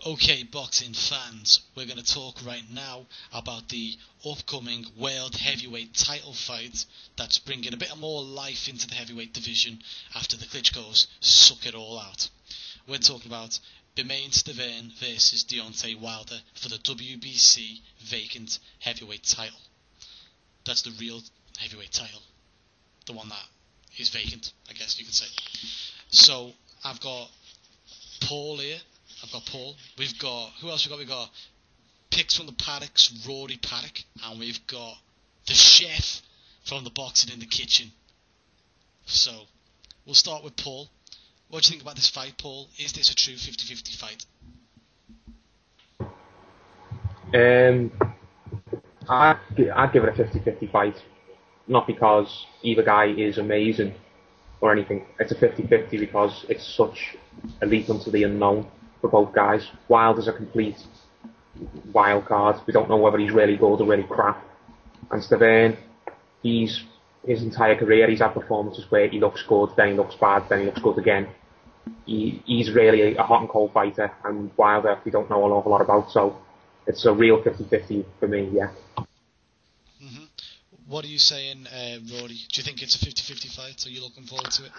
Okay, boxing fans, we're going to talk right now about the upcoming World Heavyweight title fight that's bringing a bit more life into the heavyweight division after the Klitschko's suck it all out. We're talking about Bermane Stiverne versus Deontay Wilder for the WBC vacant heavyweight title. That's the real heavyweight title. The one that is vacant, I guess you could say. So, I've got Paul here. I've got Paul. We've got, who else we got? We've got Picks from the Paddocks, Rory Paddock, and we've got the chef from the Boxing in the Kitchen. So, we'll start with Paul. What do you think about this fight, Paul? Is this a true 50-50 fight? I'd give it a 50-50 fight. Not because either guy is amazing or anything. It's a 50-50 because it's such a leap into the unknown for both guys. Wilder's a complete wild card. We don't know whether he's really good or really crap. And Stiverne, his entire career, he's had performances where he looks good, then he looks bad, then he looks good again. He's really a hot and cold fighter, and Wilder we don't know an awful lot about, so it's a real 50-50 for me, yeah. Mm-hmm. What are you saying, Rory? Do you think it's a 50-50 fight? Are you looking forward to it?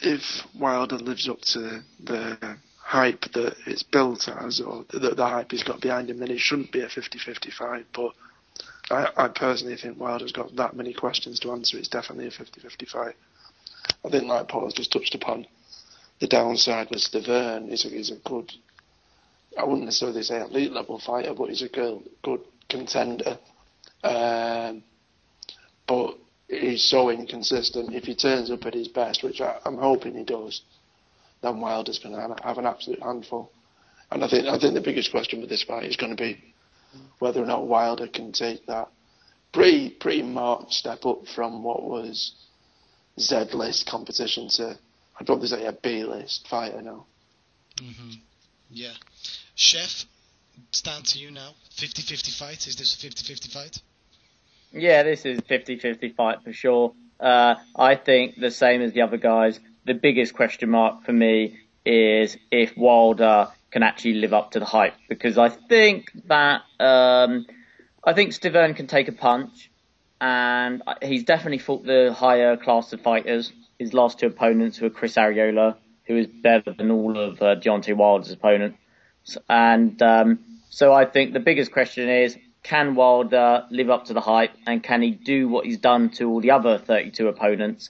If Wilder lives up to the hype that it's built as, or the hype he's got behind him, then it shouldn't be a 50-50 fight. But I personally think Wilder's got that many questions to answer. It's definitely a 50-50 fight. I think, like Paul has just touched upon, the downside with Stiverne is a good, I wouldn't necessarily say elite level fighter, but he's a good contender. But he's so inconsistent. If he turns up at his best, which I'm hoping he does, then Wilder's going to have an absolute handful. And I think the biggest question with this fight is going to be whether or not Wilder can take that pretty marked step up from what was Z-list competition to, I'd probably say, a B-list fighter now. Mm-hmm. Yeah. Chef, it's down to you now. 50-50 fight? Is this a 50-50 fight? Yeah, this is a 50-50 fight for sure. I think the same as the other guys. The biggest question mark for me is if Wilder can actually live up to the hype, because I think that Stiverne can take a punch, and he's definitely fought the higher class of fighters. His last two opponents were Chris Arreola, who is better than all of Deontay Wilder's opponents, and so I think the biggest question is, can Wilder live up to the hype, and can he do what he's done to all the other 32 opponents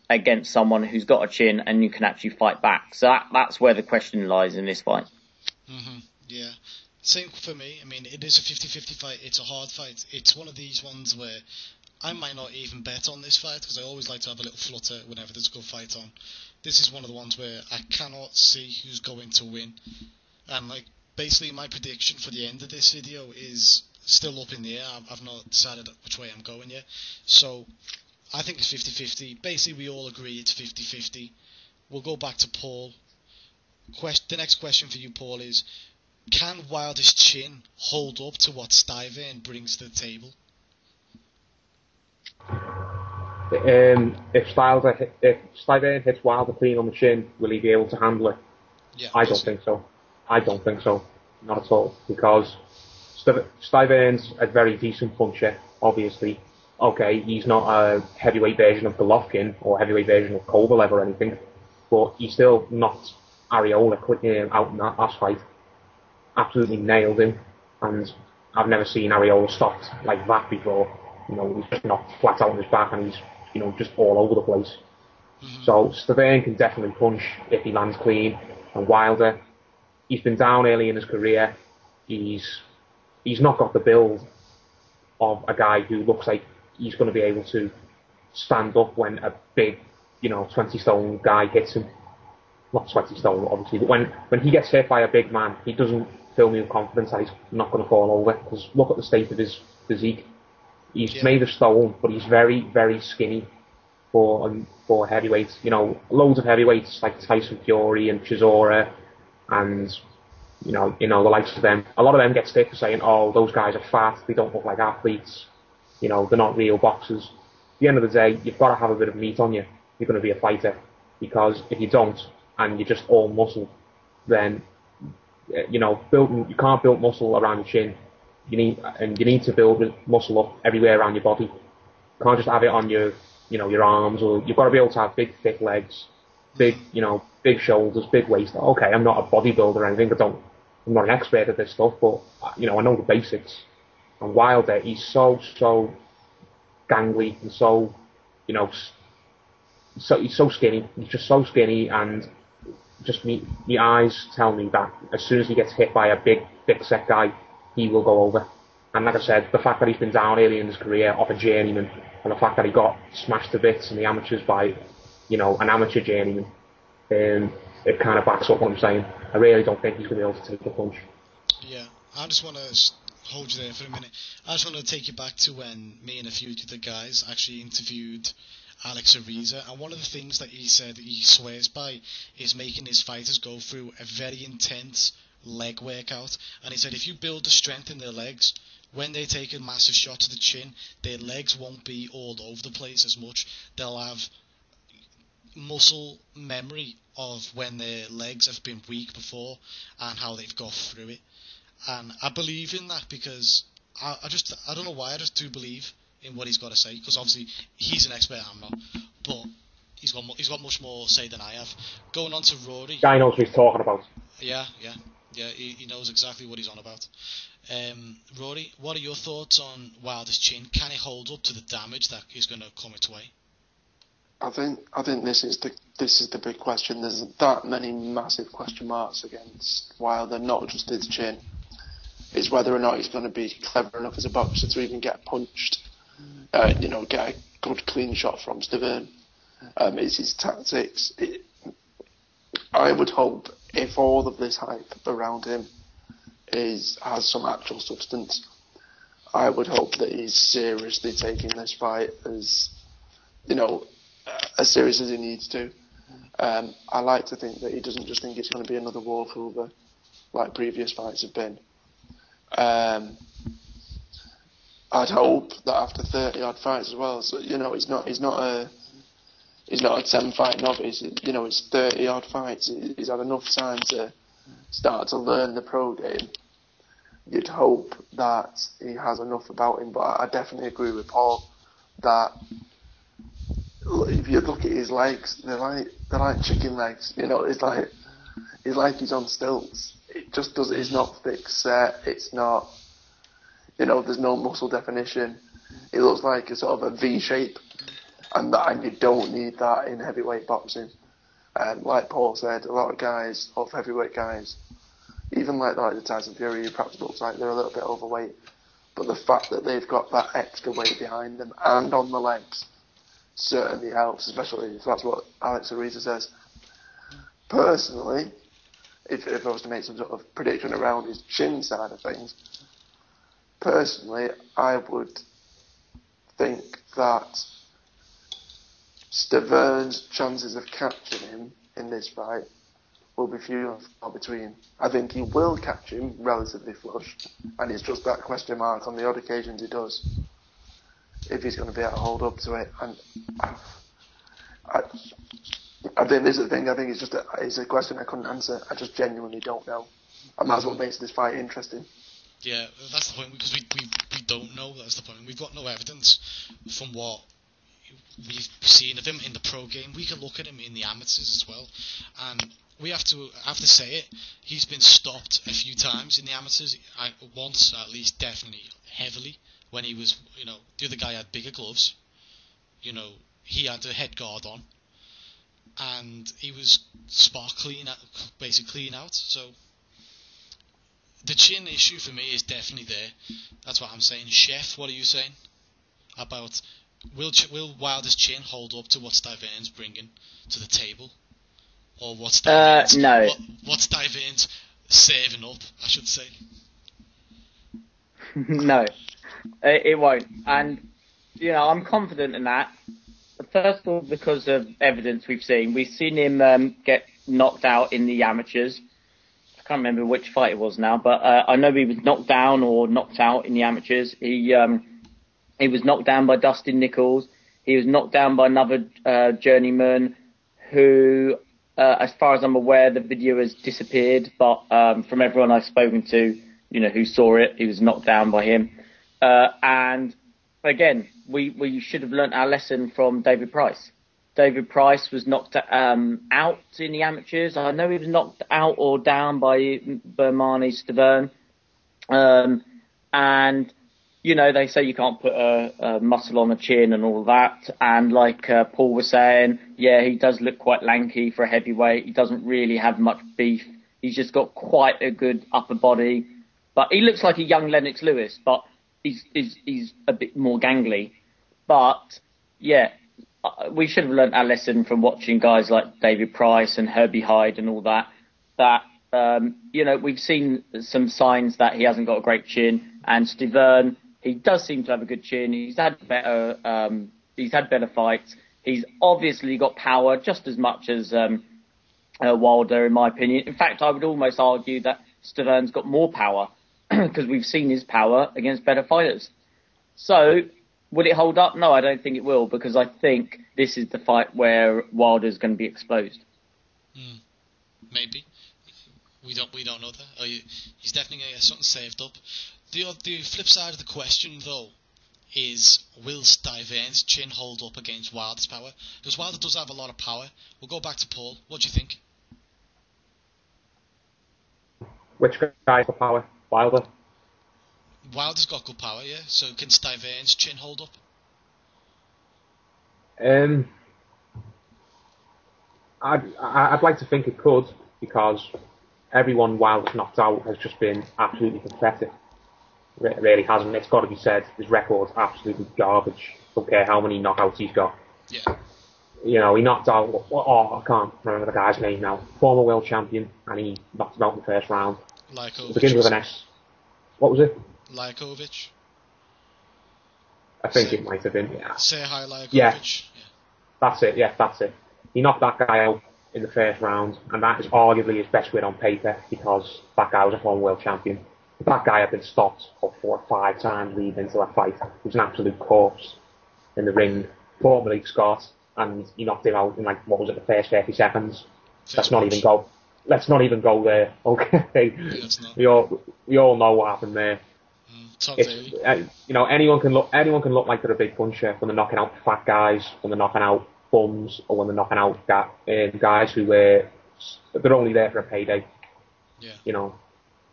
against someone who's got a chin and you can actually fight back? So that's where the question lies in this fight. Mm-hmm. Yeah. Same for me. I mean, it is a 50-50 fight. It's a hard fight. It's one of these ones where I might not even bet on this fight, because I always like to have a little flutter whenever there's a good fight on. This is one of the ones where I cannot see who's going to win. And basically my prediction for the end of this video is still up in the air. I've not decided which way I'm going yet. So I think it's 50-50. Basically we all agree it's 50-50. We'll go back to Paul. The next question for you, Paul, is can Wilder's chin hold up to what Stiverne brings to the table? If Stiverne hits Wilder clean on the chin, will he be able to handle it? Yeah, I don't think so. Not at all. Because Stiverne's a very decent puncher, obviously. Okay, he's not a heavyweight version of Golovkin or heavyweight version of Kovalev or anything, but he still knocked Arreola out in that last fight. Absolutely nailed him, and I've never seen Arreola stopped like that before. He's just knocked flat out on his back, and he's just all over the place. Mm-hmm. So Stiverne can definitely punch if he lands clean, and Wilder, he's been down early in his career. He's not got the build of a guy who looks like he's going to be able to stand up when a big, 20-stone guy hits him. Not 20 stone, obviously, but when he gets hit by a big man, he doesn't fill me with confidence that he's not going to fall over. Because look at the state of his physique. He's made of stone, but he's very, very skinny for heavyweights. Loads of heavyweights like Tyson Fury and Chisora, and the likes of them. A lot of them get stick for saying, "Oh, those guys are fat. They don't look like athletes. They're not real boxers." At the end of the day, you've got to have a bit of meat on you. You're going to be a fighter, because if you don't, and you're just all muscle, then You can't build muscle around your chin. You need to build muscle up everywhere around your body. You can't just have it on your arms, or you've got to be able to have big, thick legs, big shoulders, big waist. Okay, I'm not a bodybuilder or anything. I'm not an expert at this stuff, but I know the basics. And Wilder, he's so gangly and so he's so skinny. He's just so skinny, and just my eyes tell me that as soon as he gets hit by a big, thick set guy, he will go over. And like I said, the fact that he's been down early in his career off a journeyman, and the fact that he got smashed to bits in the amateurs by, an amateur journeyman, it kind of backs up what I'm saying. I really don't think he's going to be able to take the punch. Yeah, I just want to hold you there for a minute. I just want to take you back to when me and a few of the guys actually interviewed Alex Ariza, and one of the things that he said that he swears by is making his fighters go through a very intense leg workout. And he said if you build the strength in their legs, when they take a massive shot to the chin, their legs won't be all over the place as much. They'll have muscle memory of when their legs have been weak before and how they've got through it. And I believe in that because I don't know why, I just do believe in what he's got to say, because obviously he's an expert, I'm not, but he's got much more say than I have. Going on to Rory. Guy knows what he's talking about. Yeah, he knows exactly what he's on about. Rory, what are your thoughts on Wilder's chin? Can he hold up to the damage that is going to come its way? I think this is the big question. There's that many massive question marks against Wilder, not just his chin. It's whether or not he's going to be clever enough as a boxer to even get punched, get a good clean shot from Stiverne. It's his tactics. I would hope if all of this hype around him has some actual substance, I would hope that he's seriously taking this fight as serious as he needs to. I like to think that he doesn't just think it's going to be another walkover like previous fights have been. I'd hope that after 30 odd fights as well, so he's not a 10-fight novice. It's 30 odd fights. He's had enough time to start to learn the pro game. You'd hope that he has enough about him, but I definitely agree with Paul that if you look at his legs, they're like chicken legs. It's like he's on stilts. It just does. It's not thick set. It's not. There's no muscle definition. It looks like a sort of a V shape, and you don't need that in heavyweight boxing. And like Paul said, a lot of heavyweight guys, even like the Tyson Fury, who perhaps looks like they're a little bit overweight, but the fact that they've got that extra weight behind them and on the legs certainly helps, especially if that's what Alex Ariza says. Personally, if I was to make some sort of prediction around his chin side of things, personally, I would think that Stiverne's chances of catching him in this fight will be few and far between. I think he will catch him relatively flush, and it's just that question mark on the odd occasions he does, if he's going to be able to hold up to it. And I think this is the thing. I think it's a question I couldn't answer. I just genuinely don't know, and that's what makes this fight interesting. Yeah, that's the point, because we don't know. That's the point. We've got no evidence from what we've seen of him in the pro game. We can look at him in the amateurs as well, and we have to say it. He's been stopped a few times in the amateurs. Once at least, definitely heavily, when he was, the other guy had bigger gloves. He had a head guard on, and he was basically clean out. So the chin issue for me is definitely there. That's what I'm saying. Chef, what are you saying about will Wilder's chin hold up to what Stiverne's bringing to the table, or what's Stiverne's no. What's Stiverne's saving up, I should say? No, it won't. And I'm confident in that. First of all, because of evidence we've seen. We've seen him get knocked out in the amateurs. I can't remember which fight it was now, but I know he was knocked down or knocked out in the amateurs. He was knocked down by Dustin Nichols. He was knocked down by another journeyman who As far as I'm aware, the video has disappeared, but from everyone I've spoken to, who saw it, he was knocked down by him. And again, we should have learnt our lesson from David Price. David Price was knocked out in the amateurs. I know he was knocked out or down by Bermane Stiverne. And, they say you can't put a muscle on the chin and all that. And like Paul was saying, yeah, he does look quite lanky for a heavyweight. He doesn't really have much beef. He's just got quite a good upper body. But he looks like a young Lennox Lewis, but he's a bit more gangly. But, yeah, we should have learnt our lesson from watching guys like David Price and Herbie Hyde and all that, we've seen some signs that he hasn't got a great chin. And Stiverne, he does seem to have a good chin. He's had better fights. He's obviously got power just as much as Wilder, in my opinion. In fact, I would almost argue that Stiverne's got more power because we've seen his power against better fighters. So, will it hold up? No, I don't think it will, because I think this is the fight where Wilder's going to be exposed. Maybe. We don't know that. He's definitely going to get something saved up. The flip side of the question, though, is will Stiverne's chin hold up against Wilder's power? Because Wilder does have a lot of power. We'll go back to Paul. What do you think? Which guy's got power? Wilder? Wilder's got good power, yeah. So can Stiverne's chin hold up? I'd like to think it could, because everyone Wilder's knocked out has just been absolutely pathetic. It really hasn't. It's got to be said. His record's absolutely garbage. Don't care how many knockouts he's got. Yeah. He knocked out, I can't remember the guy's name now, former world champion, and he knocked him out in the first round. Lajkovic. It begins with an S. What was it? Lajkovic. I think it might have been, yeah. Say hi, Lajkovic. Yeah. That's it. He knocked that guy out in the first round, and that is arguably his best win on paper, because that guy was a former world champion. If that guy had been stopped 4 or 5 times leading into that fight, he was an absolute corpse in the ring. Formerly Scott, and he knocked him out in the first 30 seconds. Let's not even go there. Okay, we all know what happened there. Anyone can look like they're a big puncher when they're knocking out fat guys, when they're knocking out bums, or when they're knocking out guys who they're only there for a payday. Yeah.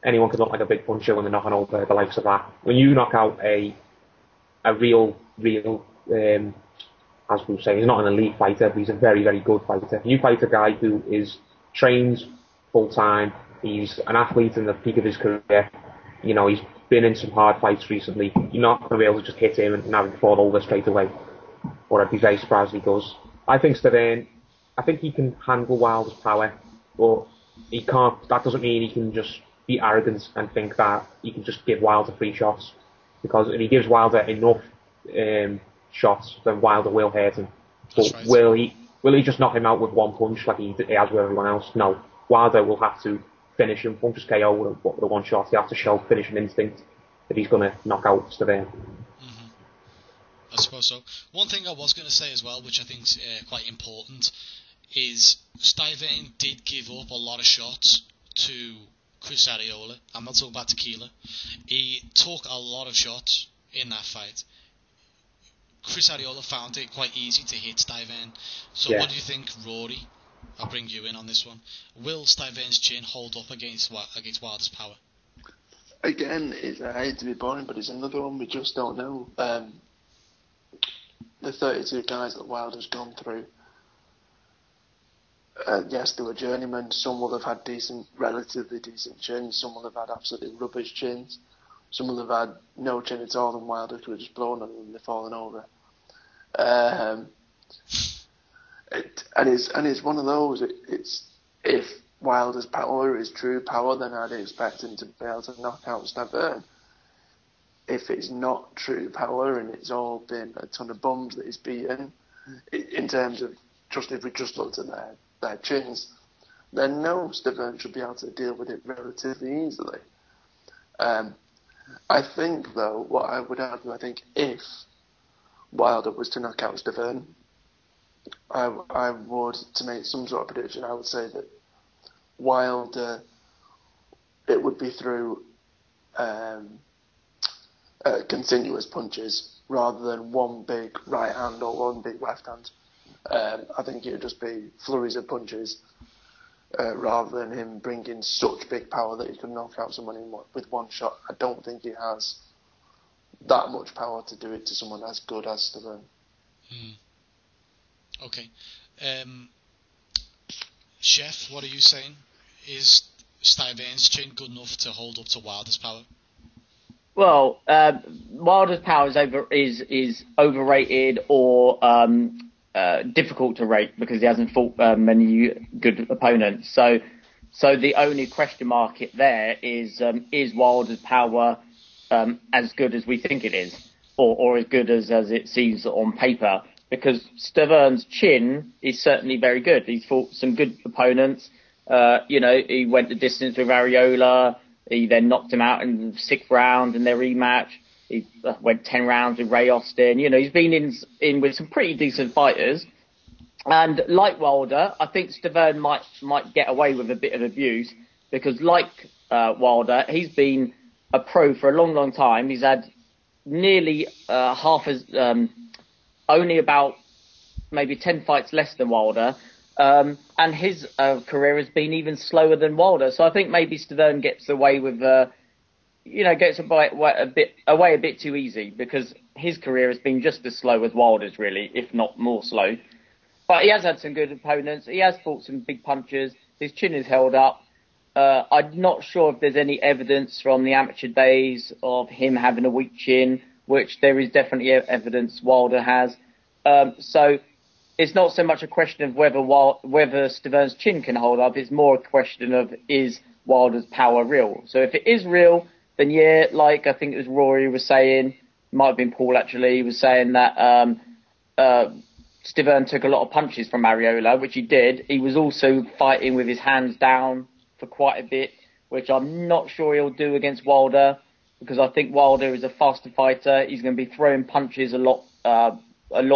Anyone can look like a big puncher when they're knocking over the likes of that. When you knock out a real, as we say, he's not an elite fighter, but he's a very, very good fighter. You fight a guy who is trained full time, he's an athlete in the peak of his career, he's been in some hard fights recently, you're not going to be able to just hit him and have him fall over straight away. Or I'd be very surprised if he does. I think Stiverne, he can handle Wilder's power, but he can't. That doesn't mean he can just be arrogant and think that he can just give Wilder free shots. Because if he gives Wilder enough shots, then Wilder will hurt him. But right. Will he just knock him out with one punch like he has with everyone else? No. Wilder will have to finish him, won't just KO with a one shot. He has to show finishing instinct if he's going to knock out Stiverne. I suppose so. One thing I was going to say as well, which I think is quite important, is Stiverne did give up a lot of shots to Chris Arreola. I'm not talking about Tequila. He took a lot of shots in that fight. Chris Arreola found it quite easy to hit Stiverne. So What do you think, Rory? I'll bring you in on this one. Will Stiverne's chin hold up against Wilder's power? Again, I hate to be boring, but it's another one we just don't know. The 32 guys that Wilder's gone through, yes, they were journeymen. Some will have had relatively decent chins. Some will have had absolutely rubbish chins. Some will have had no chin at all, and Wilder could have just blown on them and they've fallen over. It's one of those. It's if Wilder's power is true power, then I'd expect him to be able to knock out Stiverne. If it's not true power and it's all been a ton of bums that he's beaten, in terms of if we just looked at their chins, then no, Stiverne should be able to deal with it relatively easily. I think, though, what I would argue, if Wilder was to knock out Stiverne, I would, to make some sort of prediction, I would say that Wilder, it would be through continuous punches rather than one big right hand or one big left hand. I think it would just be flurries of punches rather than him bringing such big power that he could knock out someone with one shot. I don't think he has that much power to do it to someone as good as Stiverne. Okay. Chef, what are you saying? Is Stiverne's chin good enough to hold up to Wilder's power? Well, Wilder's power is overrated or difficult to rate because he hasn't fought many good opponents. So the only question mark there is Wilder's power as good as we think it is, or as good as it seems on paper? Because Stiverne's chin is certainly very good. He's fought some good opponents. He went the distance with Areola. He then knocked him out in the 6th round in their rematch. He went 10 rounds with Ray Austin. He's been in with some pretty decent fighters. And like Wilder, I think Stiverne might get away with a bit of abuse because like Wilder, he's been a pro for a long, long time. He's had nearly only about maybe 10 fights less than Wilder. And his career has been even slower than Wilder. So I think maybe Stiverne gets away with, gets away a bit too easy because his career has been just as slow as Wilder's, really, if not more slow. But he has had some good opponents. He has fought some big punches. His chin is held up. I'm not sure if there's any evidence from the amateur days of him having a weak chin, which there is definitely evidence Wilder has. So it's not so much a question of whether Stiverne's chin can hold up. It's more a question of is Wilder's power real? So if it is real, then yeah, like I think it was Rory was saying, might have been Paul actually, was saying that Stiverne took a lot of punches from Areola, which he did. He was also fighting with his hands down for quite a bit, which I'm not sure he'll do against Wilder, because I think Wilder is a faster fighter. He's going to be throwing punches a lot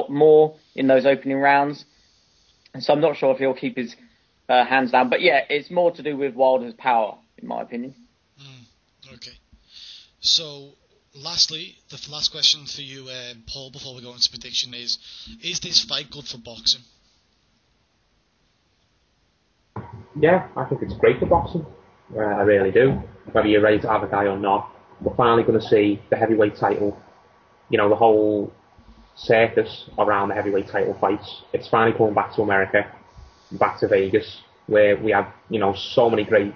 more in those opening rounds. And so I'm not sure if he'll keep his hands down. But yeah, it's more to do with Wilder's power, in my opinion. Okay. So, lastly, the last question for you, Paul, before we go into prediction is this fight good for boxing? Yeah, I think it's great for boxing. I really do. Whether you're ready to have a guy or not, we're finally going to see the heavyweight title, the whole circus around the heavyweight title fights. It's finally coming back to America, back to Vegas, where we have, so many great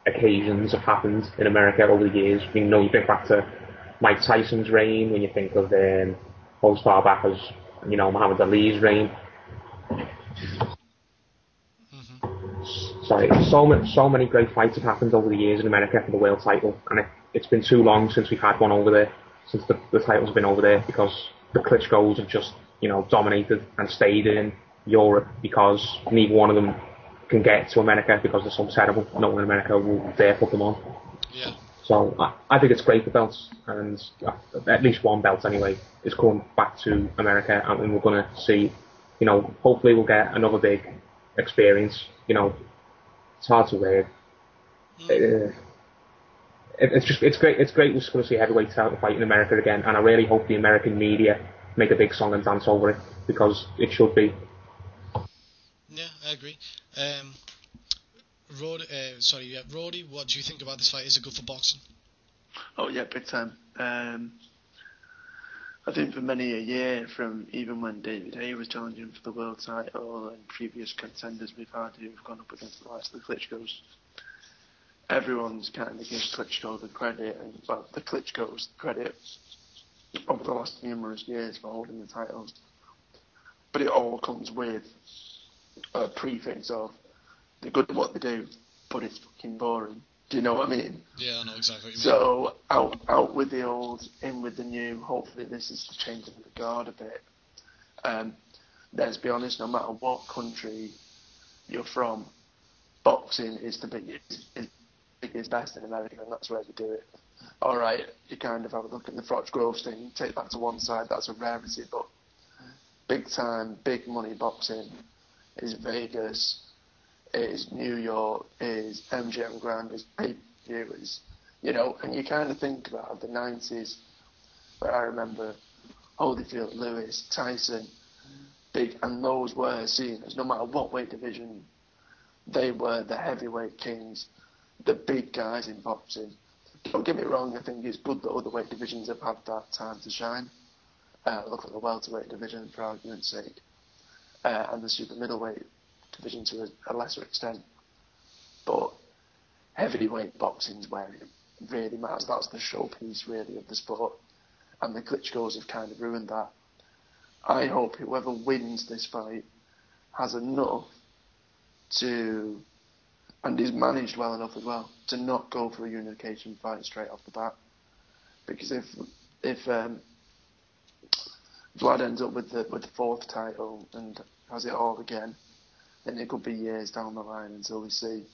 occasions have happened in America over the years. You think back to Mike Tyson's reign, when you think of as far back as, Muhammad Ali's reign. Sorry, so many great fights have happened over the years in America for the world title, and it's been too long since we've had one over there, since the title's been over there, because the Klitschko's have just, dominated and stayed in Europe because neither one of them can get to America because they're so terrible. No one in America will dare put them on. Yeah. So I think it's great for belts, and at least one belt anyway is coming back to America, and we're going to see, hopefully we'll get another big experience. It's hard to wear. It's great. It's great. We're just going to see a heavyweight title fight in America again, and I really hope the American media make a big song and dance over it, because it should be. Yeah, I agree. Rory, what do you think about this fight? Is it good for boxing? Oh yeah, big time. I think for many a year, from even when David Hay was challenging for the world title and previous contenders we've had who've gone up against the likes of the Klitschko's, everyone's kind of gives Klitschko the credit, and the Klitschko's credit over the last numerous years for holding the titles. But it all comes with a prefix of they're good at what they do, but it's fucking boring. Do you know what I mean? Yeah, I know exactly what you mean. So out with the old, in with the new. Hopefully this is changing the guard a bit. Let's be honest, no matter what country you're from, boxing is the biggest best in America, and that's where they do it. Alright, you kind of have a look at the Froch Groves thing, take that to one side, that's a rarity, but big time, big money boxing is Vegas, is New York, is MGM Grand, is pay-per-view, is, and you kind of think about the 90s, where I remember Holyfield, Lewis, Tyson, big, and those were seen as, no matter what weight division, they were the heavyweight kings, the big guys in boxing. Don't get me wrong, I think it's good that other weight divisions have had that time to shine. Look at the welterweight division, for argument's sake, and the super middleweight division to a lesser extent. But heavyweight boxing's where it really matters. That's the showpiece, really, of the sport. And the Klitschko's have kind of ruined that. I hope whoever wins this fight has enough to, and is managed well enough as well, to not go for a unification fight straight off the bat. Because if Vlad ends up with the fourth title and has it all again, then it could be years down the line until we see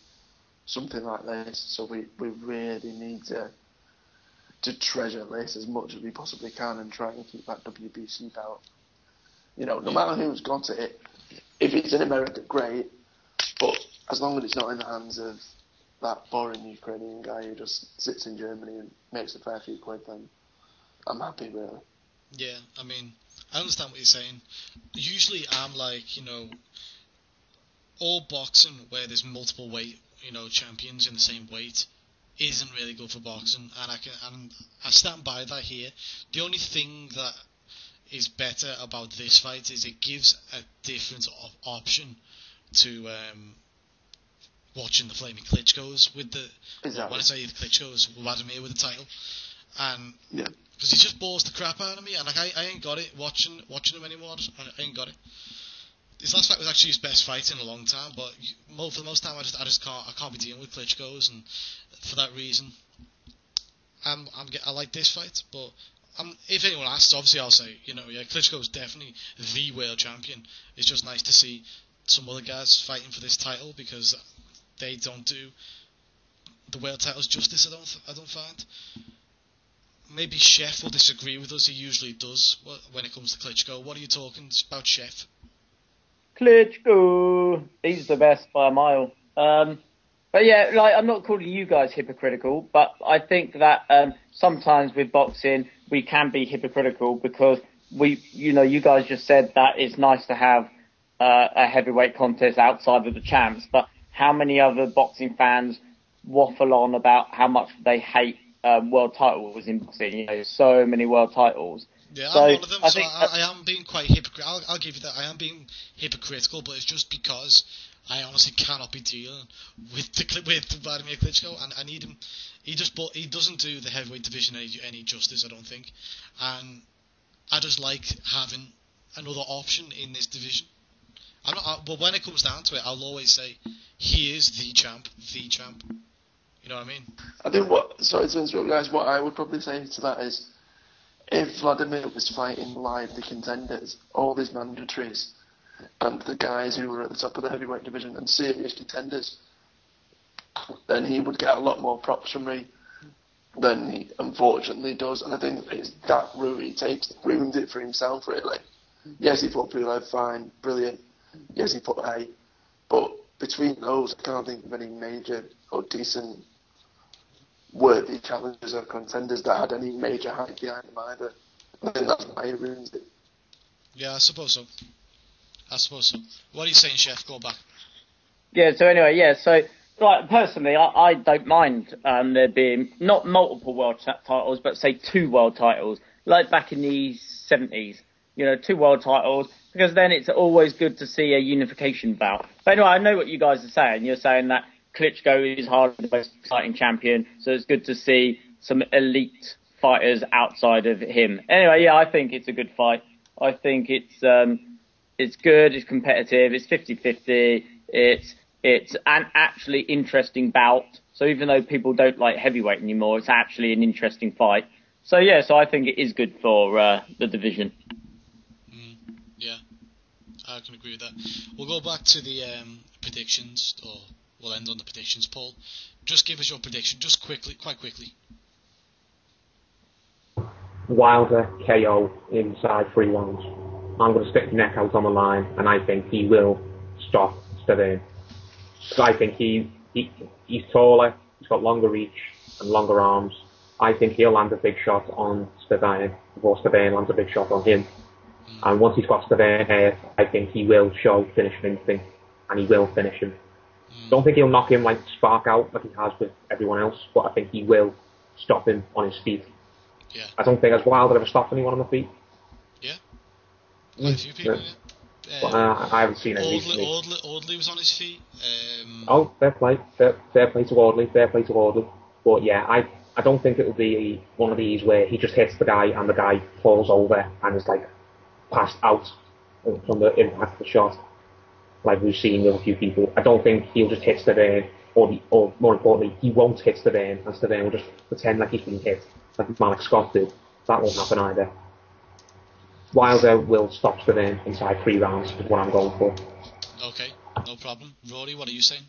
something like this. So we really need to treasure this as much as we possibly can and try and keep that WBC belt. No matter who's got it, if it's in America, great, but as long as it's not in the hands of that boring Ukrainian guy who just sits in Germany and makes a fair few quid, then I'm happy, really. Yeah, I mean, I understand what you're saying. Usually I'm like, all boxing where there's multiple weight, champions in the same weight isn't really good for boxing, and I stand by that here. The only thing that is better about this fight is it gives a different option to watching the Flaming Klitschko's with the... Exactly. When I say the Klitschko's, Vladimir with the title. And because he just bores the crap out of me, and I ain't got it watching him anymore. I ain't got it. His last fight was actually his best fight in a long time, but for the most time I just can't be dealing with Klitschko's, and for that reason, I like this fight. But if anyone asks, obviously I'll say, Klitschko's definitely the world champion. It's just nice to see some other guys fighting for this title, because they don't do the world titles justice. I don't find. Maybe Chef will disagree with us. He usually does when it comes to Klitschko. What are you talking about, Chef? Klitschko, he's the best by a mile. But yeah, I'm not calling you guys hypocritical, but I think that sometimes with boxing we can be hypocritical because you guys just said that it's nice to have a heavyweight contest outside of the champs, but how many other boxing fans waffle on about how much they hate world titles in boxing? So many world titles. Yeah, I'm one of them, I am being quite hypocritical. I'll give you that. I am being hypocritical, but it's just because I honestly cannot be dealing with Vladimir Klitschko, and I need him. He doesn't do the heavyweight division any justice, I don't think, and I just like having another option in this division. But when it comes down to it, I'll always say he is the champ. You know what I mean? I think what I would probably say to that is, if Vladimir was fighting live the contenders, all these mandatories, and the guys who were at the top of the heavyweight division and serious contenders, then he would get a lot more props from me than he unfortunately does. And I think it's that route he takes that ruins it for himself, really. Yes, he fought Pulev, fine, brilliant. Yes, he fought A. But between those, I can't think of any major or decent worthy challengers or contenders that had any major hype behind them either. I think that's why he ruins it. Yeah, I suppose so. What are you saying, Chef? Go back. Yeah, so anyway, personally, I don't mind there being not multiple world titles, but say 2 world titles, like back in the 70s. 2 world titles, because then it's always good to see a unification bout. But anyway, I know what you guys are saying. You're saying that Klitschko is hardly the most exciting champion, so it's good to see some elite fighters outside of him. Anyway, yeah, I think it's a good fight. I think it's good, it's competitive, it's 50-50, it's an actually interesting bout. So even though people don't like heavyweight anymore, it's actually an interesting fight. So yeah, I think it is good for the division. Yeah, I can agree with that. We'll go back to the predictions, or we'll end on the predictions. Paul, just give us your prediction, quite quickly. Wilder KO inside 3 rounds. I'm going to stick my neck out on the line, and I think he will stop Stiverne. I think he's taller, he's got longer reach and longer arms. I think he'll land a big shot on Stiverne before Stiverne lands a big shot on him. And once he's got Stiverne hurt, I think he will show finishing instinct, and he will finish him. Don't think he'll knock him like spark out like he has with everyone else, but I think he will stop him on his feet. Yeah. I don't think as Wilder ever stopped anyone on the feet. Yeah. Quite a few people, But I haven't seen any recently. Audley was on his feet. Fair play to Audley. But yeah, I don't think it'll be one of these where he just hits the guy and the guy falls over and is like passed out from the impact of the shot, like we've seen with a few people. I don't think he'll just hit Stiverne, or more importantly, he won't hit Stiverne, and Stiverne will just pretend like he's been hit, like Malik Scott did. That won't happen either. Wilder will stop Stiverne inside 3 rounds, is what I'm going for. Okay, no problem. Rory, what are you saying?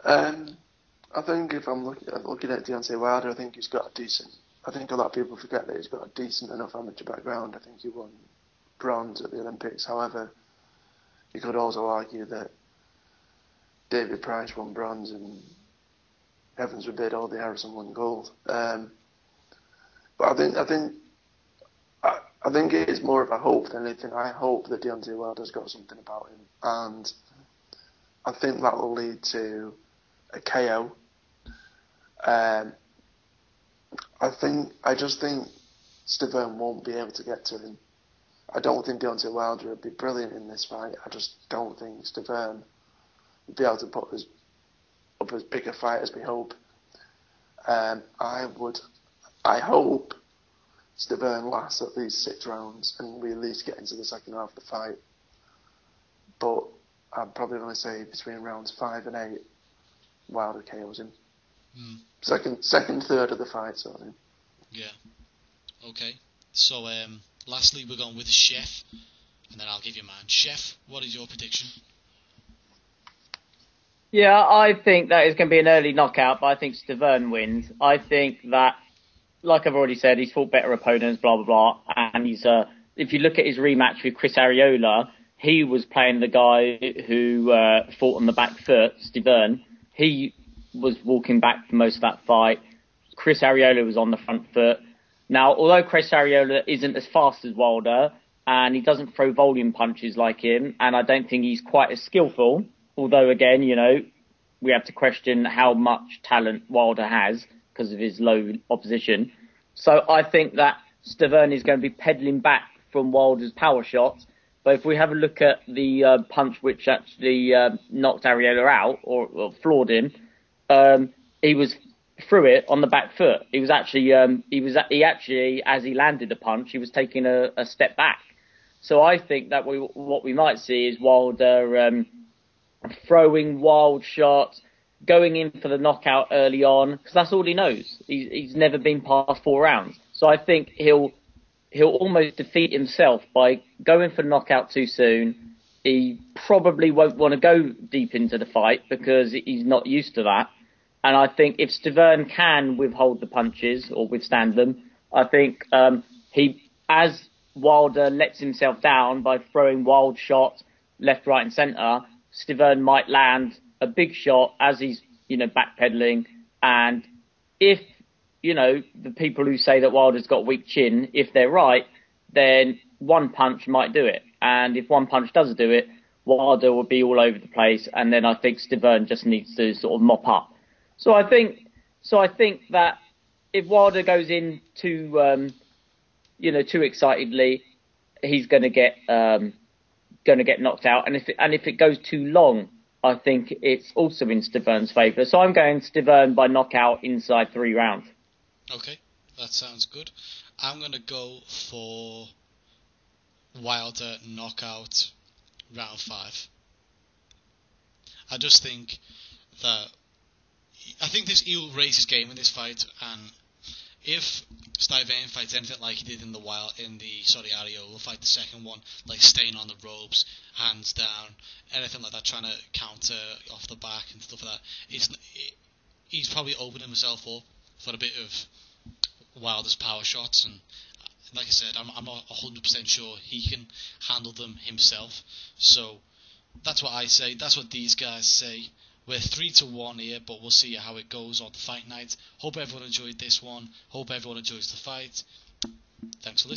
I think if I'm looking at Deontay Wilder, I think he's got a decent. I think a lot of people forget that he's got a decent enough amateur background. I think he won bronze at the Olympics. However, you could also argue that David Price won bronze and heavens forbid Aldi Harrison won gold. But I think it is more of a hope than anything. I hope that Deontay Wilder's got something about him, and I think that will lead to a KO. I just think Stiverne won't be able to get to him. I don't think Deontay Wilder would be brilliant in this fight. I just don't think Stiverne would be able to put up as big a fight as we hope. I hope Stiverne lasts at least 6 rounds and we at least get into the second half of the fight. But I'd probably only say between rounds 5 and 8, Wilder KOs him. Second, third of the fight, sort of thing. Yeah. Okay. So, lastly, we're going with Chef, and then I'll give you mine. Chef, what is your prediction? Yeah, I think that is going to be an early knockout, but I think Stiverne wins. I think that, like I've already said, he's fought better opponents, blah, blah, blah, and he's, if you look at his rematch with Chris Arreola, he was playing the guy who fought on the back foot, Stiverne. He was walking back for most of that fight. Chris Arreola was on the front foot. Now, although Chris Arreola isn't as fast as Wilder, and he doesn't throw volume punches like him, and I don't think he's quite as skillful, although again, we have to question how much talent Wilder has because of his low opposition. So I think that Stiverne is going to be peddling back from Wilder's power shots. But if we have a look at the punch which actually knocked Arreola out or floored him, he was through it on the back foot. He was actually, he actually, as he landed the punch, he was taking a step back. So I think that what we might see is Wilder throwing wild shots, going in for the knockout early on, because that's all he knows. He's never been past 4 rounds. So I think he'll almost defeat himself by going for knockout too soon. He probably won't want to go deep into the fight because he's not used to that. And I think if Stiverne can withhold the punches or withstand them, I think as Wilder lets himself down by throwing wild shots left, right and centre, Stiverne might land a big shot as he's, backpedaling. And if, the people who say that Wilder's got a weak chin, if they're right, then one punch might do it. And if one punch doesn't do it, Wilder will be all over the place. And then I think Stiverne just needs to sort of mop up. So I think that if Wilder goes in too excitedly, he's going to get knocked out. And if it goes too long, I think it's also in Stiverne's favour. So I'm going Stiverne by knockout inside 3 rounds. Okay, that sounds good. I'm going to go for Wilder knockout round 5. I just think that he'll raise his game in this fight, and if Stiverne fights anything like he did in the Arreola fight, the second one, like staying on the ropes, hands down, anything like that, trying to counter off the back and stuff like that, he's probably opening himself up for a bit of Wilder's power shots, and like I said, I'm not 100% sure he can handle them himself. So that's what I say. That's what these guys say. We're 3-1 here, but we'll see how it goes on the fight night. Hope everyone enjoyed this one. Hope everyone enjoys the fight. Thanks for listening.